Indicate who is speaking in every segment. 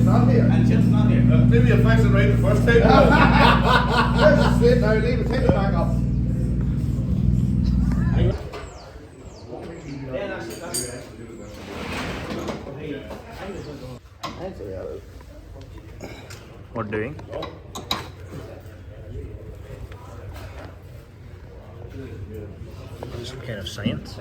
Speaker 1: not here.
Speaker 2: And Jim's not here.
Speaker 1: Maybe you fixed it right the first time. There's the slate now, leave it, take it back up.
Speaker 3: What doing? Some kind of science.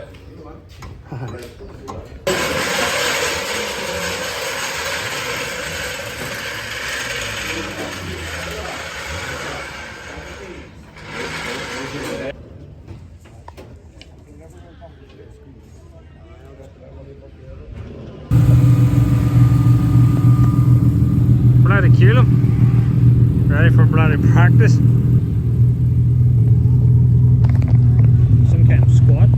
Speaker 3: Bloody kill him. Ready for bloody practice. Some kind of squat.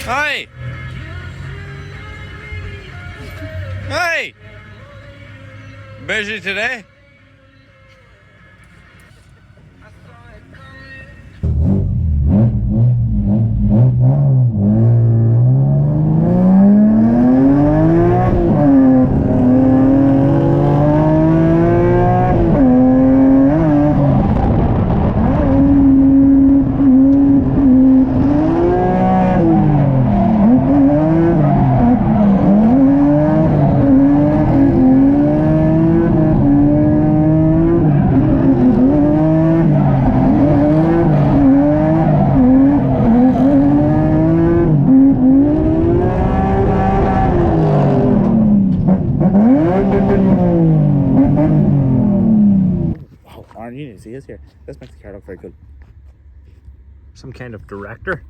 Speaker 3: Hey! Hey! Busy today? You didn't see us here. This makes the car look very cool. Some kind of director.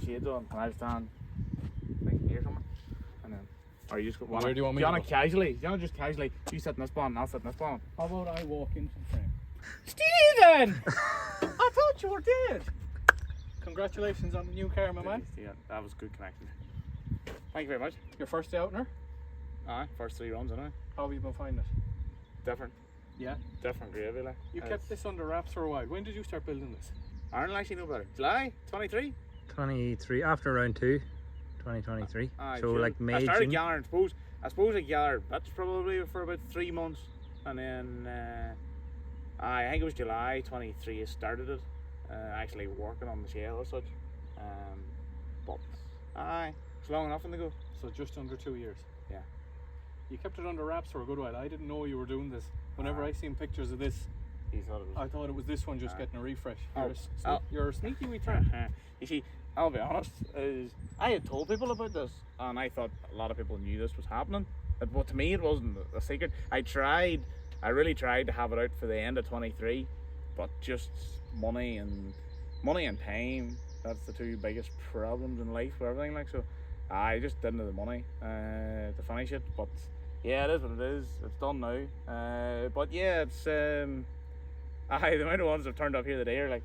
Speaker 3: Shades on, and I stand like here somewhere. And then, or you just want
Speaker 4: Where do you want me
Speaker 3: to
Speaker 4: to
Speaker 3: go? Casually. You want to just casually, you sit in this spawn and I'll sit in this spawn.
Speaker 4: How about I walk into the frame?
Speaker 3: Stephen!
Speaker 4: I thought you were dead. Congratulations on the new car, my man.
Speaker 3: Yeah, that was good connection. Thank you very much.
Speaker 4: Your first day out in her?
Speaker 3: Aye, first 3 runs, anyway.
Speaker 4: How have you been finding it?
Speaker 3: Different.
Speaker 4: Yeah.
Speaker 3: Different gravy, like.
Speaker 4: You kept this under wraps for a while. When did you start building this?
Speaker 3: Aaron will actually know better. July 23?
Speaker 5: 23 after round 2, 2023.
Speaker 3: Aye,
Speaker 5: So
Speaker 3: June.
Speaker 5: like May,
Speaker 3: I started
Speaker 5: June.
Speaker 3: gathering. I suppose I gathered bits probably for about 3 months, and then I think it was July 23 I started it. Actually working on the shell or such. But aye, it's long enough in the go.
Speaker 4: So just under 2 years.
Speaker 3: Yeah.
Speaker 4: You kept it under wraps for a good while. I didn't know you were doing this. Whenever I seen pictures of this,
Speaker 3: He thought it was.
Speaker 4: I thought it was this one just getting a refresh.
Speaker 3: Oh,
Speaker 4: You're a sneaky wee tramp.
Speaker 3: You see, I'll be honest, is I had told people about this, and I thought a lot of people knew this was happening. But to me, it wasn't a secret. I really tried to have it out for the end of 23, but just money and time. That's the 2 biggest problems in life with everything. Like, so, I just didn't have the money to finish it. But. Yeah, it is what it is. It's done now. But yeah, it's Aye, the amount of ones that have turned up here today are like,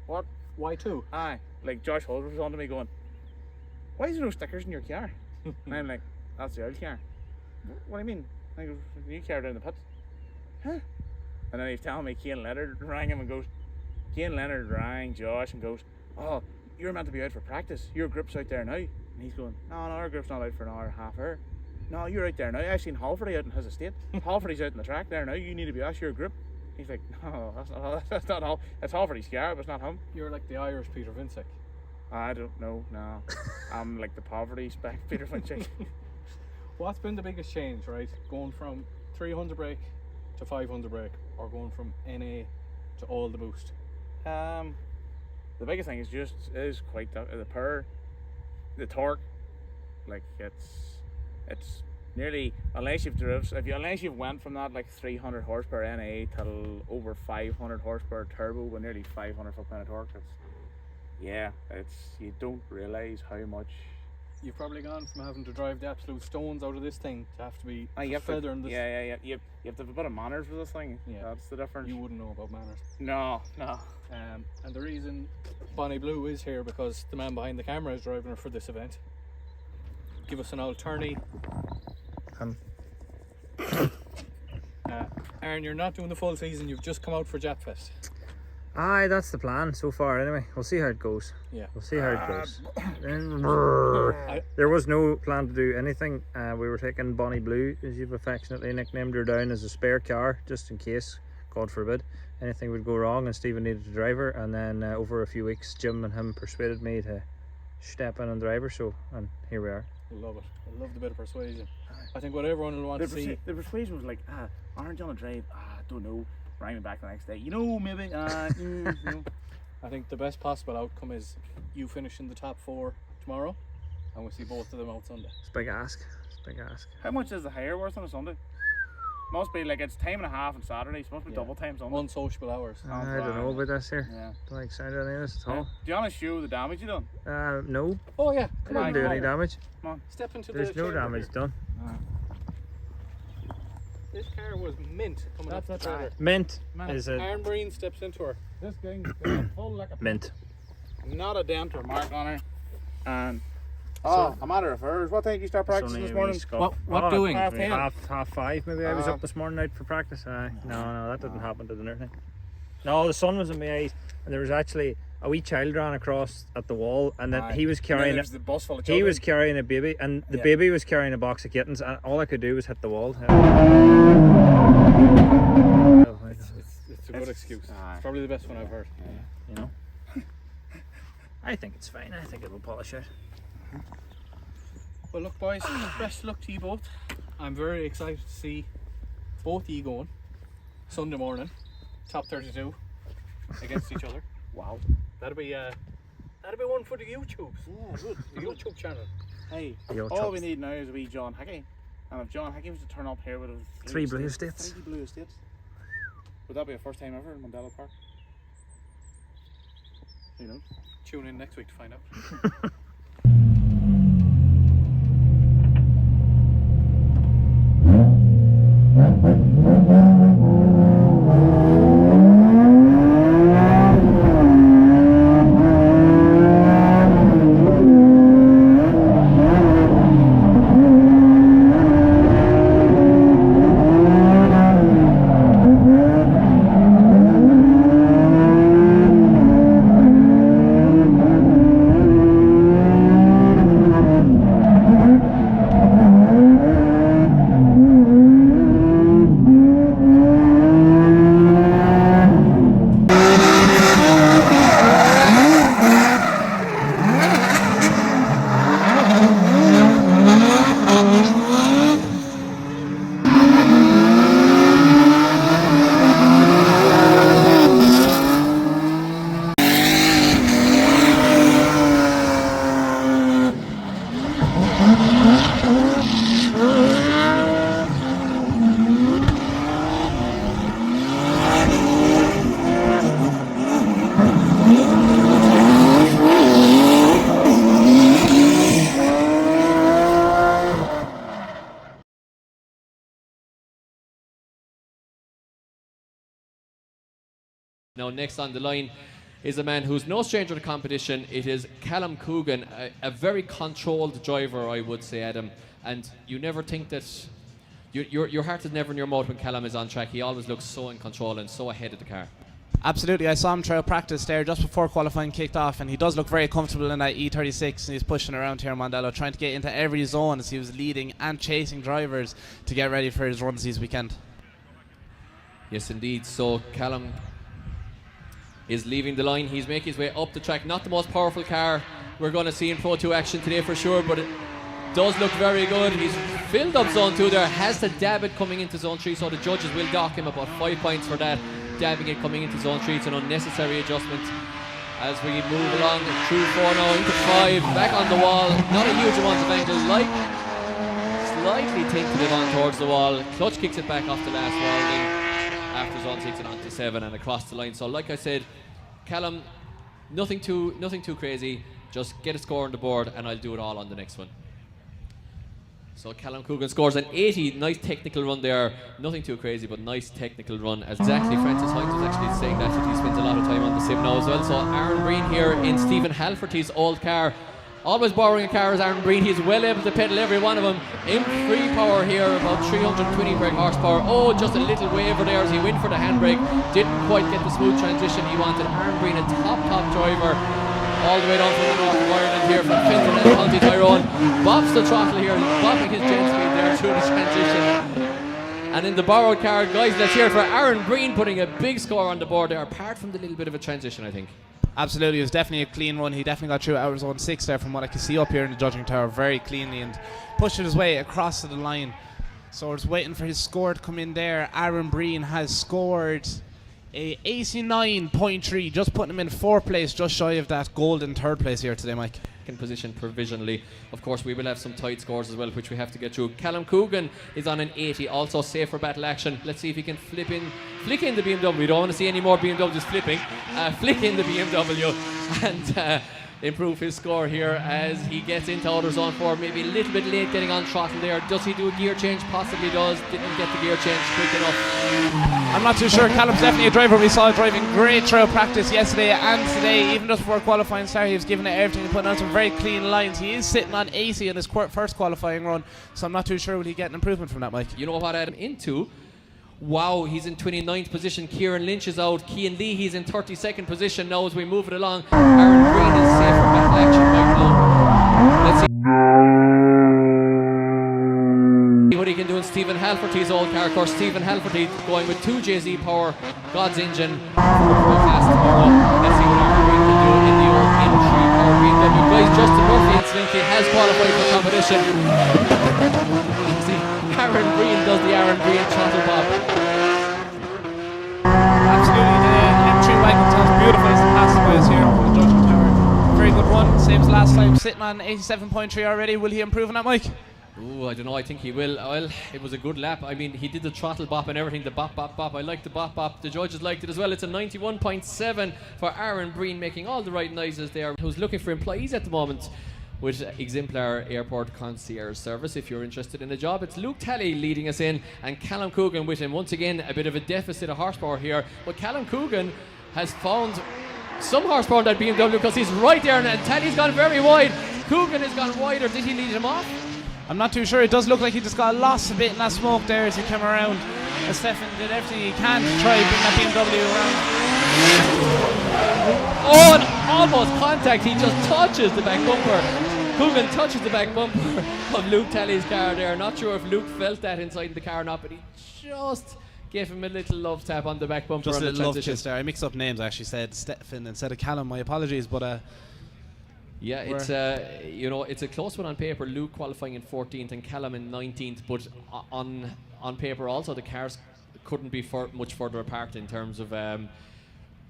Speaker 3: what?
Speaker 4: Why two?
Speaker 3: Aye, like Josh Holder was on to me going, why is there no stickers in your car? And I'm like, that's the old car. What do you mean? I go, the new car down the pit. Huh? And then he's telling me Cian Leonard rang him and goes, Cian Leonard rang Josh and goes, oh, you're meant to be out for practice. Your group's out there now. And he's going, no, our group's not out for an hour and a half hour. No, you're out there now. I've seen Halfordy out in his estate. Halfordy's out in the track there now. You need to be us, your group. He's like, no, that's not all. It's Halfordy's car, but it's not him.
Speaker 4: You're like the Irish Peter Vincic.
Speaker 3: I don't know, no. I'm like the poverty spec Peter Finchik.
Speaker 4: What's been the biggest change, right? Going from 300 brake to 500 brake, or going from NA to all the boost?
Speaker 3: The biggest thing is quite the power, the torque. Like it's nearly, unless you've went from that like 300 horsepower NA till over 500 horsepower turbo with nearly 500 foot-pound of torque. You don't realise how much.
Speaker 4: You've probably gone from having to drive the absolute stones out of this thing to have to be feathering this.
Speaker 3: Yeah. You have to have a bit of manners with this thing.
Speaker 4: Yeah.
Speaker 3: That's the difference.
Speaker 4: You wouldn't know about manners.
Speaker 3: No.
Speaker 4: And the reason Bonnie Blue is here because the man behind the camera is driving her for this event. Give us an old tourney. Aaron, you're not doing the full season. You've just come out for Japfest.
Speaker 5: Aye, that's the plan so far anyway. We'll see how it goes.
Speaker 4: Yeah.
Speaker 5: We'll see how it goes. There was no plan to do anything. We were taking Bonnie Blue, as you've affectionately nicknamed her, down as a spare car, just in case, God forbid, anything would go wrong and Stephen needed to drive her. And then over a few weeks, Jim and him persuaded me to step in and drive her, and here we are.
Speaker 4: I love it. I love the bit of persuasion. I think what everyone will want to see.
Speaker 3: The persuasion was like, aren't you on a drive? I don't know. Rang me back the next day. Maybe.
Speaker 4: I think the best possible outcome is you finish in the top 4 tomorrow, and we see both of them out Sunday.
Speaker 5: It's a big ask.
Speaker 3: How much is the hire worth on a Sunday? Must be like, it's time and a half on Saturday. So must be double time Sunday.
Speaker 4: Unsociable hours.
Speaker 5: I don't know about this here.
Speaker 3: Yeah.
Speaker 5: Don't like sound of any of this at all.
Speaker 3: Do you want to show the damage you done?
Speaker 5: No.
Speaker 4: Oh yeah.
Speaker 5: I didn't do any damage.
Speaker 3: Come on.
Speaker 4: Step into
Speaker 5: There's
Speaker 4: the
Speaker 5: no
Speaker 4: chair
Speaker 5: damage
Speaker 4: here.
Speaker 5: done.
Speaker 4: This car was mint coming off the trailer.
Speaker 5: Mint
Speaker 3: Man,
Speaker 5: is a
Speaker 4: Aaron Breen steps into her.
Speaker 3: This thing full like a
Speaker 5: mint.
Speaker 3: not a dent or mark on her. And a matter of hers. What time did you start practicing this morning?
Speaker 4: What doing?
Speaker 3: Half 10.
Speaker 5: Half 5 maybe. I was up this morning out for practice. No, that didn't happen to the nursing. No, the sun was in my eyes, and there was actually a wee child ran across at the wall, and then he was carrying
Speaker 3: the bus full of
Speaker 5: he
Speaker 3: children.
Speaker 5: was carrying a baby, and the baby was carrying a box of kittens, and all I could do was hit the wall.
Speaker 4: It's a good excuse. It's probably the best one I've heard.
Speaker 5: You know, I think it's fine. I think it will polish out.
Speaker 4: Well, look, boys, best of luck to you both. I'm very excited to see both of you going Sunday morning, top 32 against each other.
Speaker 3: Wow.
Speaker 4: That'll be one for the YouTubes.
Speaker 3: Yeah, good.
Speaker 4: The YouTube channel.
Speaker 3: Hey,
Speaker 5: Yo,
Speaker 3: all
Speaker 5: chops.
Speaker 3: we need now is a wee John Hickey. And if John Hickey was to turn up here with a
Speaker 5: 3 blue estates.
Speaker 3: 3 blue estates. Would that be a first time ever in Mandela Park? Who knows?
Speaker 4: Tune in next week to find out.
Speaker 2: Now next on the line is a man who's no stranger to competition. It is Callum Coogan, a very controlled driver, I would say, Adam. And you never think that your heart is never in your mouth when Callum is on track. He always looks so in control and so ahead of the car.
Speaker 6: Absolutely, I saw him throughout practice there just before qualifying kicked off, and he does look very comfortable in that E36, and he's pushing around here in Mondello, trying to get into every zone as he was leading and chasing drivers to get ready for his runs this weekend.
Speaker 2: Yes, indeed. So Callum is leaving the line. He's making his way up the track. Not the most powerful car we're going to see in Pro 2 action today for sure, but it does look very good. He's filled up zone 2 there, has to dab it coming into zone 3, so the judges will dock him about 5 points for that. Dabbing it coming into zone 3. It's an unnecessary adjustment as we move along through 4 now into 5, back on the wall. Not a huge amount of angle, slightly tinted it on towards the wall. Clutch kicks it back off the last wall, then after zone 6 and on to 7 and across the line. So like I said, Callum, nothing too crazy, just get a score on the board and I'll do it all on the next one. So Callum Coogan scores an 80, nice technical run there, nothing too crazy but nice technical run. Exactly, Francis Hines was actually saying that he spends a lot of time on the sim now as well. So Aaron Breen here in Stephen Halferty's old car, always borrowing a car as Aaron Breen. He's well able to pedal every one of them in free power here, about 320 brake horsepower. Oh, just a little waver there as he went for the handbrake, didn't quite get the smooth transition he wanted. Aaron Breen, a top driver, all the way down from the north of Ireland here from Finton and County Tyrone. Bobs the throttle here, bobbing his jet speed there through the transition. And in the borrowed car, guys, let's hear it for Aaron Breen putting a big score on the board there, apart from the little bit of a transition, I think.
Speaker 6: Absolutely, it was definitely a clean run. He definitely got through out of zone 6 there from what I can see up here in the judging tower very cleanly and pushed his way across to the line. So we're just waiting for his score to come in there. Aaron Breen has scored a 89.3, just putting him in 4th place, just shy of that golden 3rd place here today, Mike.
Speaker 2: In position provisionally. Of course, we will have some tight scores as well, which we have to get through. Callum Coogan is on an 80, also safe for battle action. Let's see if he can flick in the BMW. We don't want to see any more BMWs flipping. Flick in the BMW and improve his score here as he gets into outer zone 4. Maybe a little bit late getting on throttle there. Does he do a gear change? Possibly does. Didn't get the gear change quick enough.
Speaker 6: I'm not too sure. Callum's definitely a driver. We saw him driving great throughout practice yesterday and today. Even just before qualifying started, he was giving it everything and putting on some very clean lines. He is sitting on 80 in his first qualifying run, so I'm not too sure will he get an improvement from that, Mike.
Speaker 2: You know what Adam into? Wow, he's in 29th position. Kieran Lynch is out. Cian Lee, he's in 32nd position now as we move it along. Aaron Green is safe for battle action right now. Let's see what he can do in Stephen Halferty's old car. Of course, Stephen Halferty going with 2 JZ power, God's engine for Pro Class tomorrow. Let's see what Aaron Green can do in the old M3 power BMW. Guys, Justin Murphy incidentally has qualified for competition. Aaron Breen does the Aaron Breen throttle bob.
Speaker 6: Absolutely, the M3 wagon sounds beautiful as it passes by us here from the judging tower. Very good run, same as last time, sitting on 87.3 already. Will he improve on that, Mike?
Speaker 2: Ooh, I don't know, I think he will. Well, it was a good lap. I mean, he did the throttle bop and everything, the bop, bop, bop. I liked the bop, bop. The judges liked it as well. It's a 91.7 for Aaron Breen, making all the right noises there. Who's looking for employees at the moment with Exemplar Airport Concierge Service. If you're interested in a job, it's Luke Talley leading us in and Callum Coogan with him. Once again, a bit of a deficit of horsepower here, but Callum Coogan has found some horsepower in that BMW because he's right there and Talley's gone very wide. Coogan has gone wider. Did he lead him off?
Speaker 6: I'm not too sure. It does look like he just got lost a bit in that smoke there as he came around. As Stefan did everything he can to try and bring that BMW around.
Speaker 2: Oh, and almost contact. He just touches the back bumper. Coogan touches the back bumper of Luke Talley's car there. Not sure if Luke felt that inside the car or not, but he just gave him a little love tap on the back bumper.
Speaker 6: Just
Speaker 2: on
Speaker 6: a
Speaker 2: the
Speaker 6: little love
Speaker 2: transition.
Speaker 6: kiss there. I mixed up names. I actually said Stefan instead of Callum. My apologies, but
Speaker 2: yeah, it's you know, it's a close one on paper. Luke qualifying in 14th and Callum in 19th, but on paper also the cars couldn't be much further apart in terms of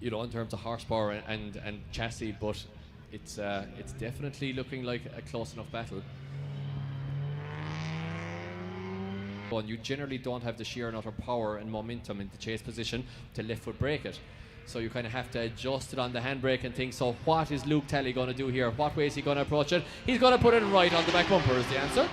Speaker 2: you know, in terms of horsepower and chassis, but it's definitely looking like a close enough battle. And you generally don't have the sheer enough power and momentum in the chase position to left foot brake it. So you kind of have to adjust it on the handbrake and think, so what is Luke Talley going to do here? What way is he going to approach it? He's going to put it right on the back bumper is the answer.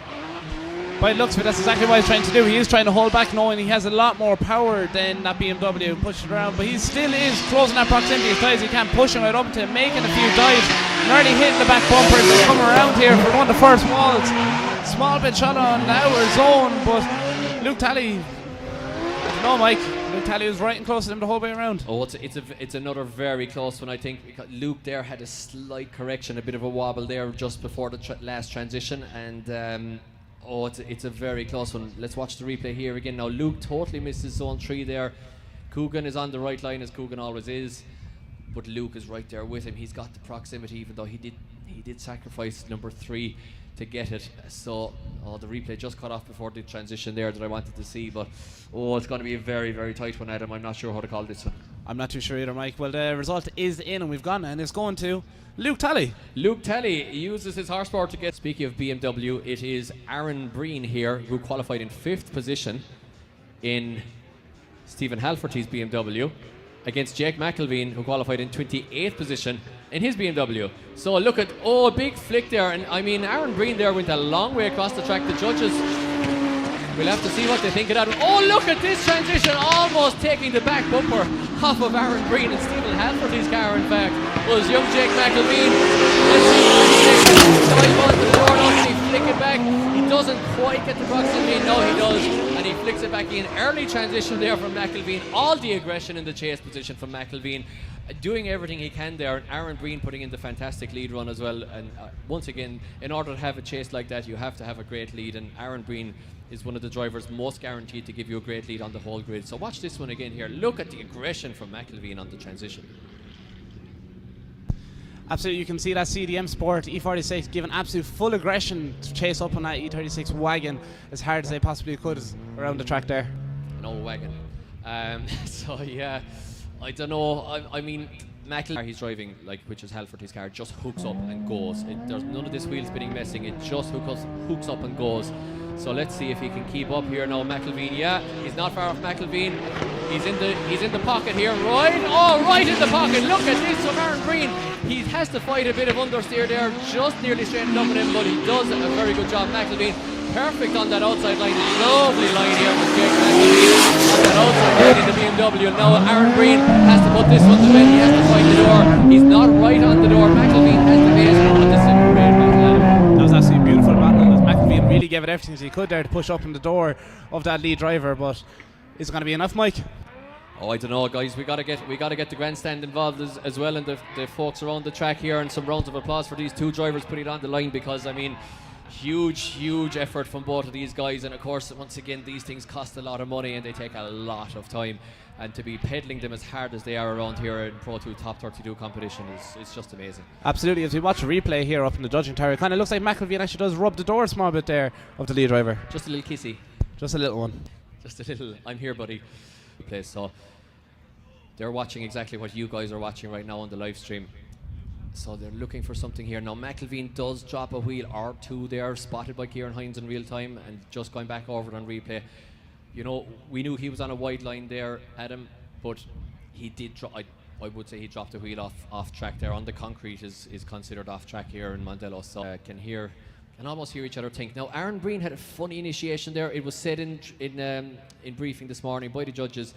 Speaker 6: By the looks of it, that's exactly what he's trying to do. He is trying to hold back, knowing he has a lot more power than that BMW and push it around. But he still is closing that proximity as tight as he can, pushing right up to him, making a few dives, nearly hitting the back bumper as they come around here for one of the first walls. Small bit shot on our zone, but Luke Talley, I don't know, Mike. Luke Talley was right and close to him the whole way around.
Speaker 2: Oh, it's another very close one, I think. Because Luke there had a slight correction, a bit of a wobble there just before the last transition, and it's a very close one. Let's watch the replay here again. Now Luke totally misses zone 3 there. Coogan is on the right line, as Coogan always is, but Luke is right there with him. He's got the proximity, even though he did sacrifice number 3 to get it. So the replay just cut off before the transition there that I wanted to see, but it's going to be a very, very tight one, Adam. I'm not sure how to call this one.
Speaker 6: I'm not too sure either, Mike. Well, the result is in, and we've gone, and it's going to Luke Talley.
Speaker 2: Luke Talley uses his horsepower to get. Speaking of BMW, it is Aaron Breen here who qualified in 5th position in Stephen Halforty's BMW against Jake McElveen, who qualified in 28th position in his BMW. So look at, a big flick there, and I mean Aaron Breen there went a long way across the track. The judges, we'll have to see what they think of that. Oh, look at this transition, almost taking the back bumper off of Aaron Breen, and Stephen Halforty's car, in fact, was young Jake McElveen. Let's see what he dive onto the door. Now, can he flick it back? He doesn't quite get the proximity. No, he does, and he flicks it back in. Early transition there from McElveen. All the aggression in the chase position from McElveen, doing everything he can there, and Aaron Breen putting in the fantastic lead run as well. And once again, in order to have a chase like that, you have to have a great lead, and Aaron Breen is one of the drivers most guaranteed to give you a great lead on the whole grid. So watch this one again here. Look at the aggression from McElveen on the transition.
Speaker 6: Absolutely, you can see that CDM Sport E46 giving absolute full aggression to chase up on that E36 wagon as hard as they possibly could around the track there.
Speaker 2: An old wagon. So yeah, I don't know. I mean, McElveen, he's driving, which is Halforty's car, just hooks up and goes. There's none of this wheel spinning messing. It just hooks up and goes. So let's see if he can keep up here now. McElveen, yeah, he's not far off McElveen. He's in the pocket here, right in the pocket. Look at this from Aaron Breen. He has to fight a bit of understeer there, just nearly straightened up at him, but he does a very good job. McElveen, perfect on that outside line. Lovely line here with Jake McElveen on that outside line in the BMW. Now Aaron Breen has to put this one to bed. He has to find the door. He's not right on the door. McElveen has to base. This is a great battle.
Speaker 6: That was absolutely beautiful battle. McElveen really gave it everything as he could there to push up in the door of that lead driver, but is it going to be enough, Mike?
Speaker 2: Oh, I don't know, guys. We gotta get the grandstand involved as well, and the folks around the track here, and some rounds of applause for these two drivers putting it on the line, because I mean, huge effort from both of these guys, and of course, once again, these things cost a lot of money and they take a lot of time, and to be pedaling them as hard as they are around here in Pro 2 Top 32 competition is just amazing.
Speaker 6: Absolutely. As we watch the replay here up in the judging tower, it kind of looks like McElveen actually does rub the door a small bit there of the lead driver.
Speaker 2: Just a little kissy.
Speaker 6: Just a little one.
Speaker 2: Just a little, I'm here, buddy. Place. So they're watching exactly what you guys are watching right now on the live stream. So they're looking for something here. Now McElveen does drop a wheel or two there, spotted by Kieran Hines in real time, and just going back over it on replay. You know, we knew he was on a wide line there, Adam, but he did drop, I would say he dropped the wheel off track there. On the concrete is considered off track here in Mondello, so can almost hear each other think. Now Aaron Breen had a funny initiation there. It was said in briefing this morning by the judges,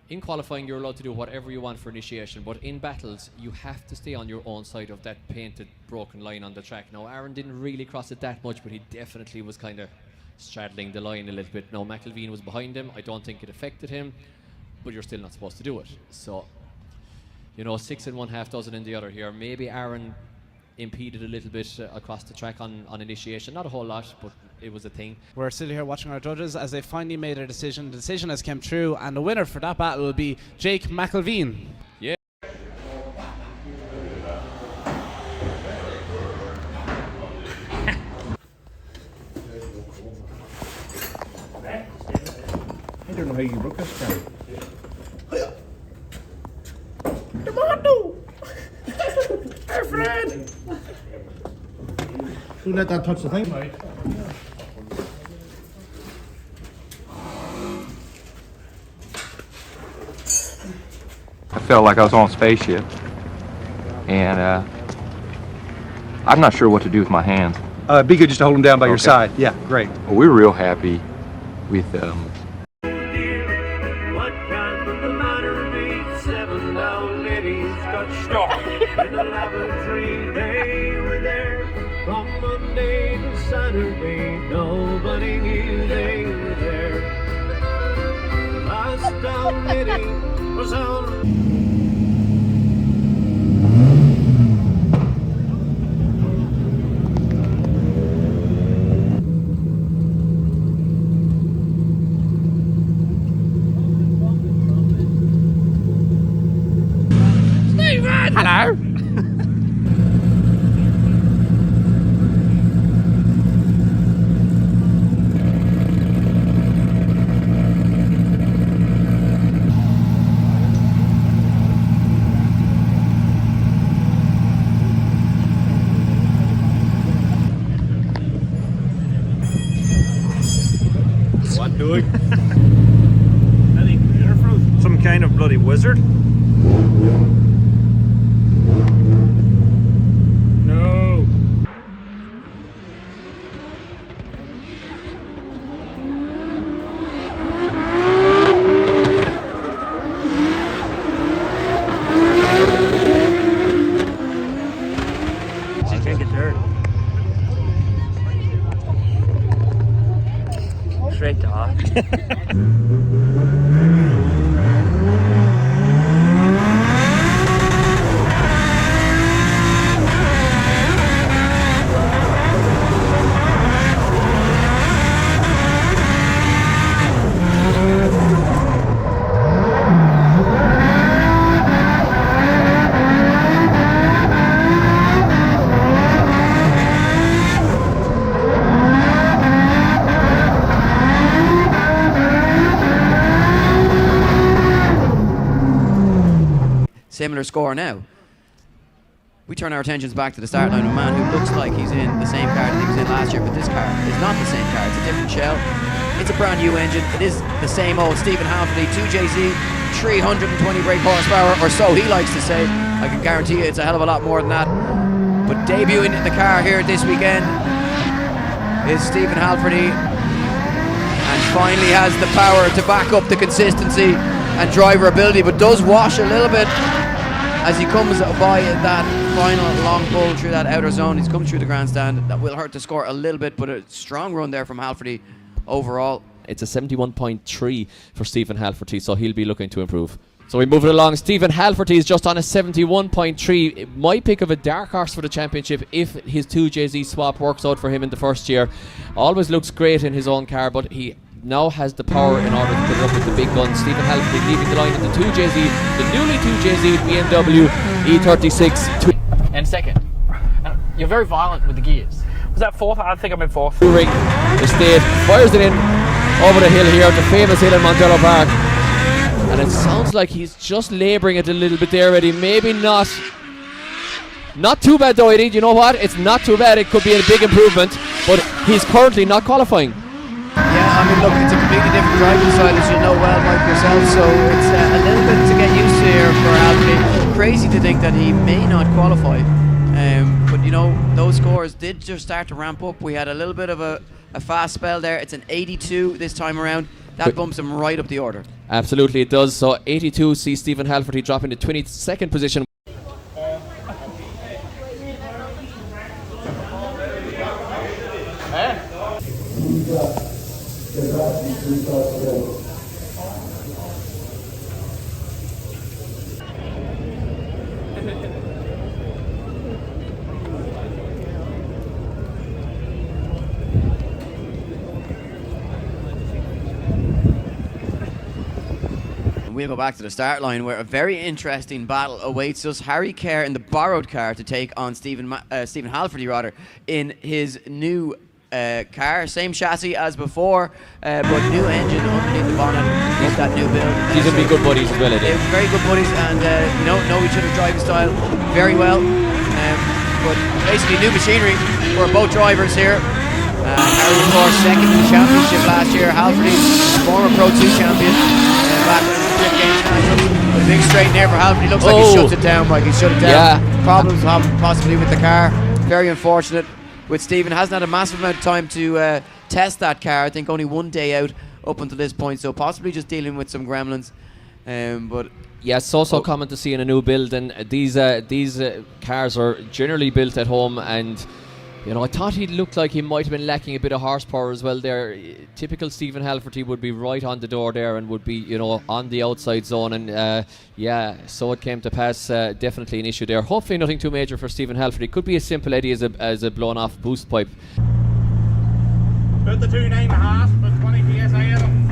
Speaker 2: in qualifying you're allowed to do whatever you want for initiation, but in battles you have to stay on your own side of that painted broken line on the track. Now Aaron didn't really cross it that much, but he definitely was kind of straddling the line a little bit. Now McElveen was behind him. I don't think it affected him, but you're still not supposed to do it. So, you know, 6 in one, half dozen in the other here. Maybe Aaron impeded a little bit across the track on initiation. Not a whole lot, but it was a thing.
Speaker 6: We're still here watching our judges as they finally made their decision. The decision has come true, and the winner for that battle will be Jake McElveen.
Speaker 2: Yeah.
Speaker 1: I don't know how you broke this down. Hey, Fred! Don't let that touch the thing.
Speaker 7: I felt like I was on a spaceship, and I'm not sure what to do with my hands. be good just to hold them down by your side. Yeah, great.
Speaker 8: Well, we're real happy with
Speaker 9: What kind of the matter be? 7 old ladies got stuck in the lavatory. They were there from Monday to Saturday. Nobody knew they were there. The last old lady was on.
Speaker 6: Hello.
Speaker 7: What doing? Some kind of bloody wizard.
Speaker 3: No.
Speaker 7: Just can't get there.
Speaker 9: Straight to off.
Speaker 10: Similar score now. We turn our attentions back to the start line of a man who looks like he's in the same car that he was in last year, but this car is not the same car. It's a different shell. It's a brand new engine. It is the same old Stephen Halferty 2JZ, 320 brake horsepower, or so he likes to say. I can guarantee you it's a hell of a lot more than that. But debuting in the car here this weekend is Stephen Halferty, and finally has the power to back up the consistency and driver ability, but does wash a little bit as he comes by that final long pull through that outer zone. He's come through the grandstand. That will hurt the score a little bit, but a strong run there from Halferty overall.
Speaker 2: It's a 71.3 for Stephen Halferty, so he'll be looking to improve. So we move it along. Stephen Halferty is just on a 71.3. My pick of a dark horse for the championship if his 2JZ swap works out for him in the first year. Always looks great in his own car, but he now has the power in order to put it up with the big guns. Stephen Halferty leaving the line in the 2JZ, the newly 2JZ BMW E36.
Speaker 4: And second, you're very violent with the gears. Was that fourth? I think I'm in fourth.
Speaker 2: Ring estate fires it in over the hill here, the famous hill in Montello Park, and it sounds like he's just labouring it a little bit there, Eddie. Maybe not too bad though, Eddie. You know what? It's not too bad. It could be a big improvement, but he's currently not qualifying.
Speaker 10: Yeah, I mean, look, it's a completely different driving style, as you know well, Mike, yourself, so it's a little bit to get used to here for Halferty. Crazy to think that he may not qualify, but you know, those scores did just start to ramp up. We had a little bit of a fast spell there. It's an 82 this time around. That bumps him right up the order.
Speaker 2: Absolutely, it does. So 82 sees Stephen Halferty drop into 22nd position.
Speaker 10: We'll go back to the start line where a very interesting battle awaits us. Harry Kerr in the borrowed car to take on Stephen Halferty rather in his new car, same chassis as before, but new engine underneath the bonnet. He's that new build.
Speaker 2: These will be good buddies as well, Eddie.
Speaker 10: They're very good buddies, and know each other's driving style very well. But basically new machinery for both drivers here. Harry, of course, second in the championship last year. Halferty, former Pro 2 champion, back in the Sprint Games Nationals. But a big straight in there for Halferty. Looks like he shuts it down, Mike. He shut it down.
Speaker 2: Yeah.
Speaker 10: Problems possibly with the car. Very unfortunate. with Stephen. Hasn't had a massive amount of time to test that car. I think only one day out up until this point, so possibly just dealing with some gremlins. But
Speaker 2: yeah, it's so common to see in a new build, and these cars are generally built at home, and you know, I thought he looked like he might have been lacking a bit of horsepower as well there. Typical Stephen Halferty would be right on the door there and would be, you know, on the outside zone, and yeah, so it came to pass. Definitely an issue there. Hopefully nothing too major for Stephen Halferty. Could be as simple, Eddie, as a blown off boost pipe.
Speaker 3: Put the 2.9.5, put 20 PSI in them.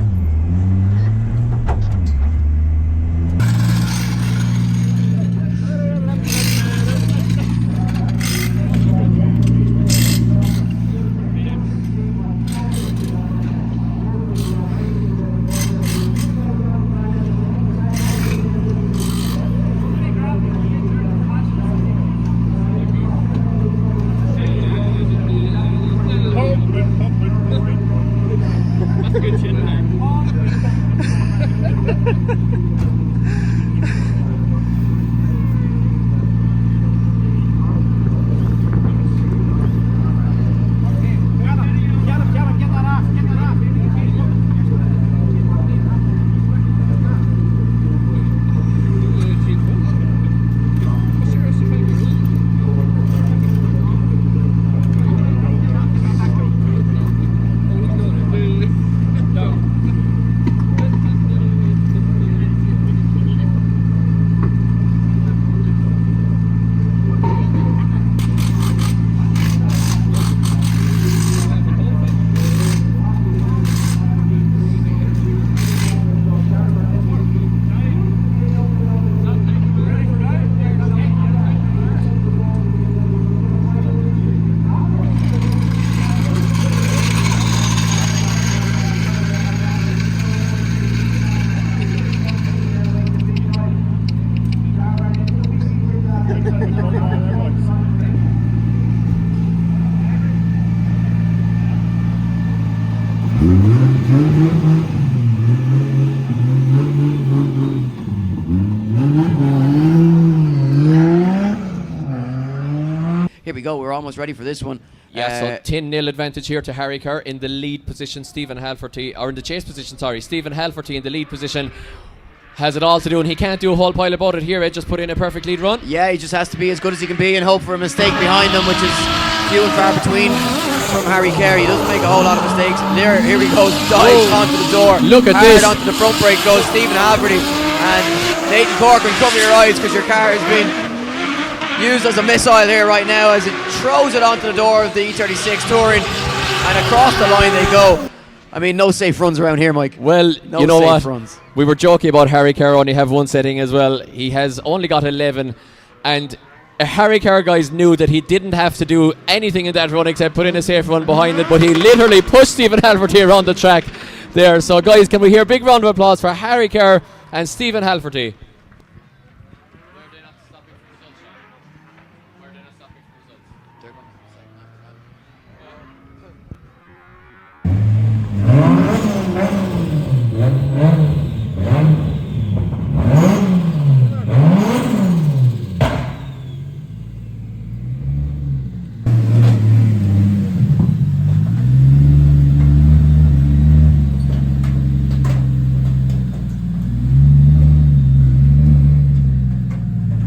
Speaker 10: here we go. We're almost ready for this one.
Speaker 2: Yeah, so 10-0 advantage here to Harry Kerr in the lead position. Stephen Halferty, or in the chase position, sorry. Stephen Halferty in the lead position has it all to do, and he can't do a whole pile about it here. Ed just put in a perfect lead run.
Speaker 10: Yeah, he just has to be as good as he can be and hope for a mistake behind him, which is few and far between from Harry Kerr. He doesn't make a whole lot of mistakes. Here he goes, dives onto the door.
Speaker 2: Look at
Speaker 10: hard
Speaker 2: this.
Speaker 10: Onto the front brake goes Stephen Halferty. And Nathan Corcoran, cover your eyes because your car has been used as a missile here right now as it throws it onto the door of the E36 Touring, and across the line they go. I mean, no safe runs around here, Mike.
Speaker 2: Well,
Speaker 10: no
Speaker 2: you know
Speaker 10: safe
Speaker 2: what?
Speaker 10: Runs.
Speaker 2: We were joking about Harry Kerr only have one setting as well. He has only got 11, and Harry Kerr guys knew that he didn't have to do anything in that run except put in a safe run behind it, but he literally pushed Stephen Halferty around the track there. So guys, can we hear a big round of applause for Harry Kerr and Stephen Halferty?